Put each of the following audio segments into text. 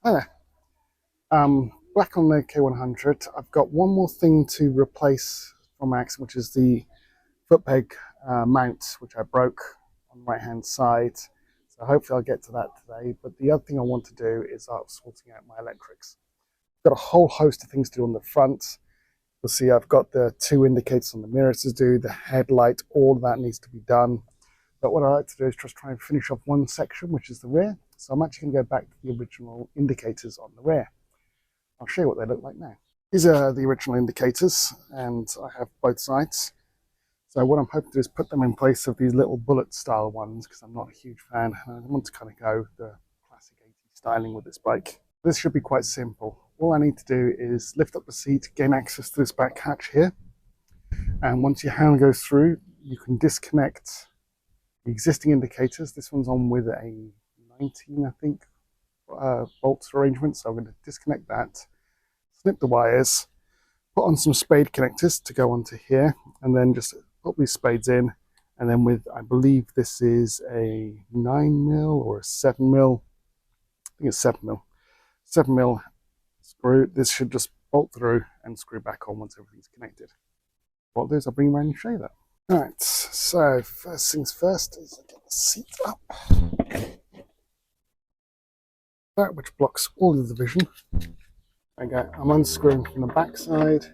Hi there. Back on the K100, I've got one more thing to replace from Max, which is the footpeg mount, which I broke on the right hand side. So hopefully I'll get to that today. But the other thing I want to do is start sorting out my electrics. I've got a whole host of things to do on the front. You'll see I've got the two indicators on the mirrors to do, the headlight, all of that needs to be done. But what I like to do is just try and finish off one section, which is the rear. So I'm actually going to go back to the original indicators on the rear. I'll show you what they look like now. These are the original indicators, and I have both sides. So what I'm hoping to do is put them in place of these little bullet style ones, because I'm not a huge fan. I want to kind of go the classic 80s styling with this bike. This should be quite simple. All I need to do is lift up the seat, gain access to this back hatch here. And once your hand goes through, you can disconnect the existing indicators. This one's on with a 19, I think, bolt arrangement. So I'm going to disconnect that, snip the wires, put on some spade connectors to go onto here, and then just put these spades in. And then with, I believe this is a 9mm or a 7mm, I think it's 7mm, 7mm screw. This should just bolt through and screw back on once everything's connected. What I'll do is I'll bring you around and show you that. Alright, so first things first is I get the seat up. That which blocks all of the vision. Okay, I'm unscrewing from the back side,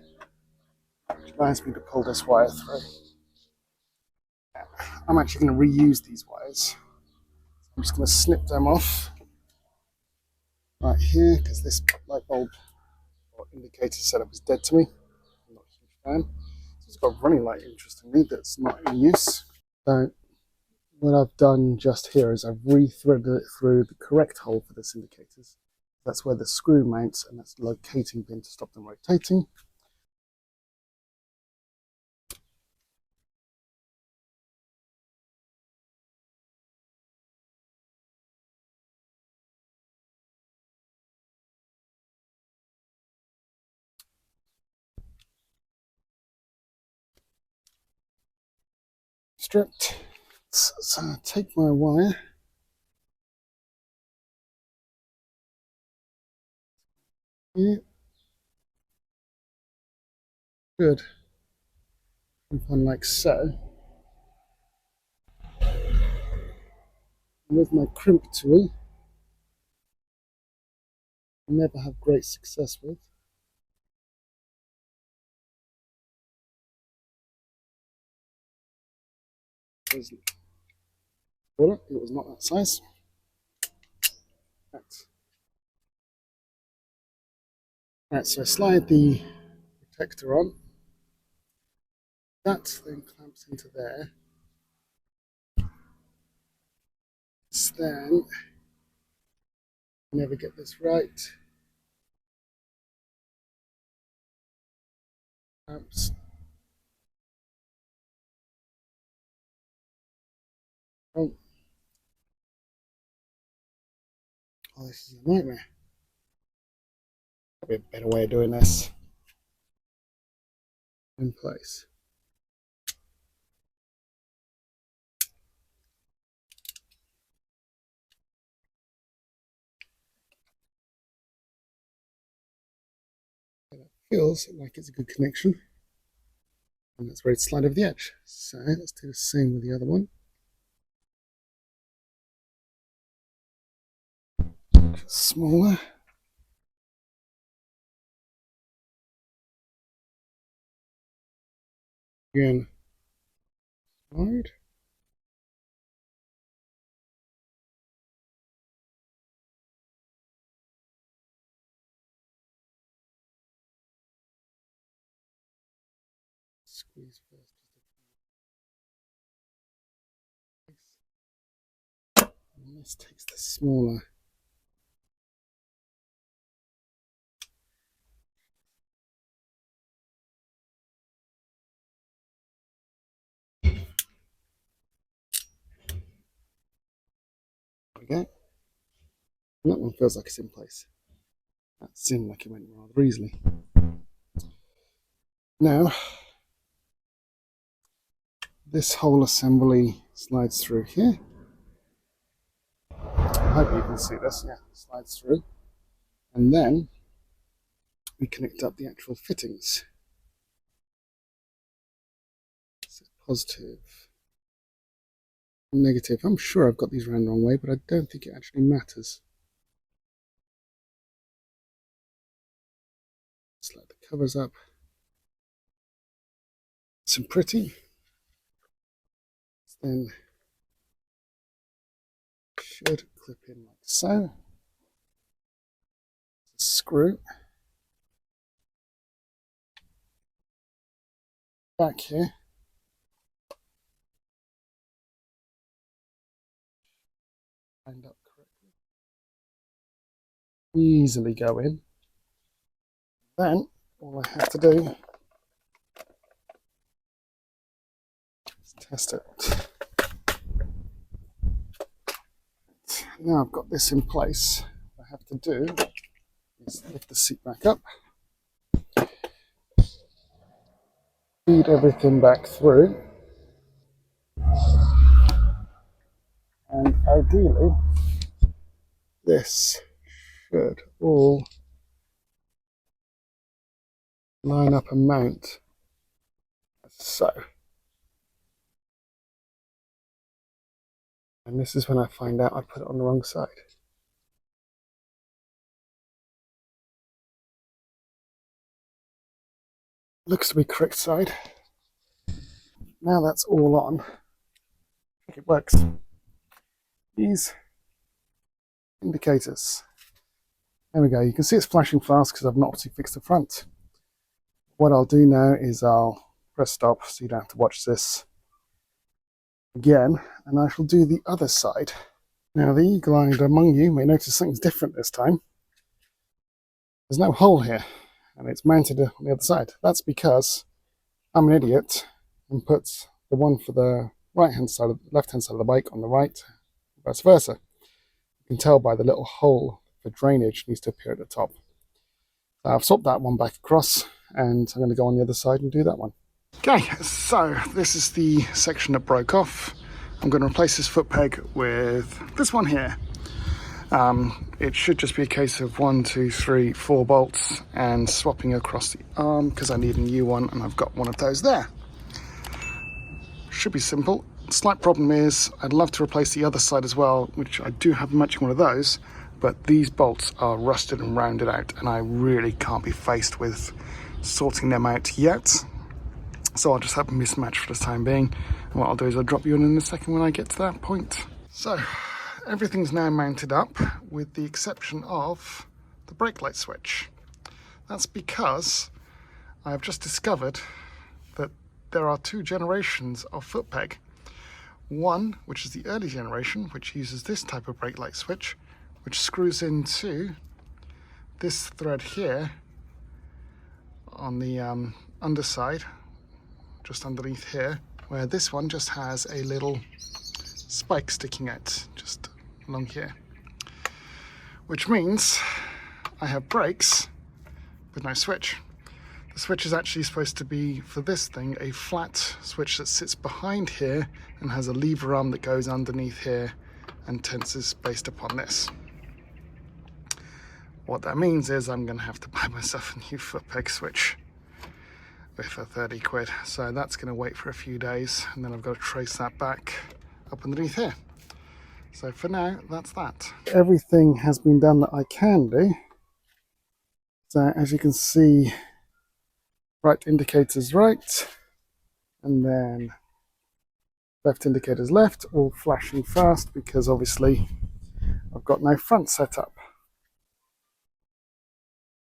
which allows me to pull this wire through. I'm actually going to reuse these wires. I'm just going to snip them off right here, because this light bulb or indicator setup is dead to me. I'm not a huge fan. So it's got a running light, interestingly, that's not in use. So what I've done just here is I've re-threaded it through the correct hole for this indicators. That's where the screw mounts, and that's the locating pin to stop them rotating. Stripped. So I take my wire, here, good, on like so. And with my crimp tool, I never have great success with. It was not that size. Right, so I slide the protector on. That then clamps into there. Then I never get this right. Clamps. Oh, this is a nightmare. Probably a better way of doing this. In place. It feels like it's a good connection. And that's ready to slide over the edge. So let's do the same with the other one. Just smaller. Again, slide. Squeeze first. And this takes the smaller. There we go. And that one feels like it's in place. That seemed like it went rather easily. Now, this whole assembly slides through here. I hope you can see this. Yeah, it slides through. And then we connect up the actual fittings. This is positive, negative. I'm sure I've got these around the wrong way, but I don't think it actually matters. Slide the covers up. Some pretty. Then should clip in like so. Screw back here. Lined up correctly. Easily go in. Then all I have to do is test it. Now I've got this in place, what I have to do is lift the seat back up, feed everything back through, and ideally this should all line up and mount so. And this is when I find out I put it on the wrong side. Looks to be correct side. Now that's all on, I think it works. These indicators. There we go. You can see it's flashing fast because I've not obviously fixed the front. What I'll do now is I'll press stop so you don't have to watch this again, and I shall do the other side. Now the eagle-eyed among you may notice something's different this time. There's no hole here, and it's mounted on the other side. That's because I'm an idiot and put the one for the right-hand side, left-hand side of the bike on the right, vice versa. You can tell by the little hole for drainage needs to appear at the top. So I've swapped that one back across, and I'm going to go on the other side and do that one. Okay, so this is the section that broke off. I'm going to replace this foot peg with this one here. It should just be a case of 1, 2, 3, 4 bolts and swapping across the arm because I need a new one and I've got one of those there. Should be simple. Slight problem is I'd love to replace the other side as well, which I do have matching one of those, but these bolts are rusted and rounded out and I really can't be faced with sorting them out yet. So I'll just have a mismatch for the time being. And what I'll do is I'll drop you in a second when I get to that point. So everything's now mounted up with the exception of the brake light switch. That's because I've just discovered that there are 2 generations of foot peg. One, which is the early generation, which uses this type of brake light switch, which screws into this thread here on the underside, just underneath here, where this one just has a little spike sticking out just along here, which means I have brakes with no switch. The switch is actually supposed to be, for this thing, a flat switch that sits behind here and has a lever arm that goes underneath here and tenses based upon this. What that means is I'm going to have to buy myself a new foot peg switch with a 30 quid. So that's going to wait for a few days and then I've got to trace that back up underneath here. So for now, that's that. Everything has been done that I can do. So as you can see, right indicator's right, and then left indicator's left, all flashing fast because obviously I've got no front set up.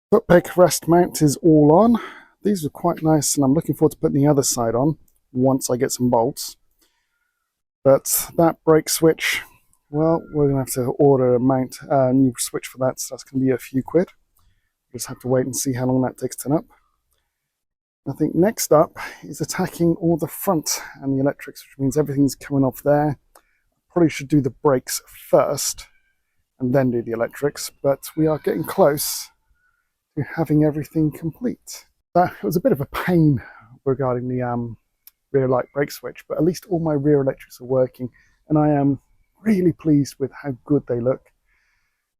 Foot peg rest mount is all on. These are quite nice and I'm looking forward to putting the other side on once I get some bolts. But that brake switch, well, we're going to have to order a new switch for that, so that's going to be a few quid. We'll just have to wait and see how long that takes to turn up. I think next up is attacking all the front and the electrics, which means everything's coming off there. Probably should do the brakes first and then do the electrics, but we are getting close to having everything complete. It was a bit of a pain regarding the rear light brake switch, but at least all my rear electrics are working and I am really pleased with how good they look.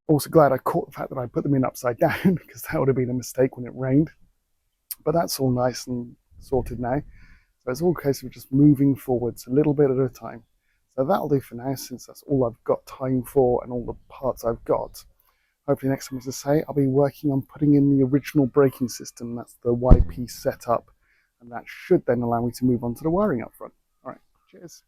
Also glad I caught the fact that I put them in upside down because that would have been a mistake when it rained. But that's all nice and sorted now. So it's all a case of just moving forwards a little bit at a time. So that'll do for now, since that's all I've got time for and all the parts I've got. Hopefully next time, as I say, I'll be working on putting in the original braking system. That's the YP setup, and that should then allow me to move on to the wiring up front. All right, cheers.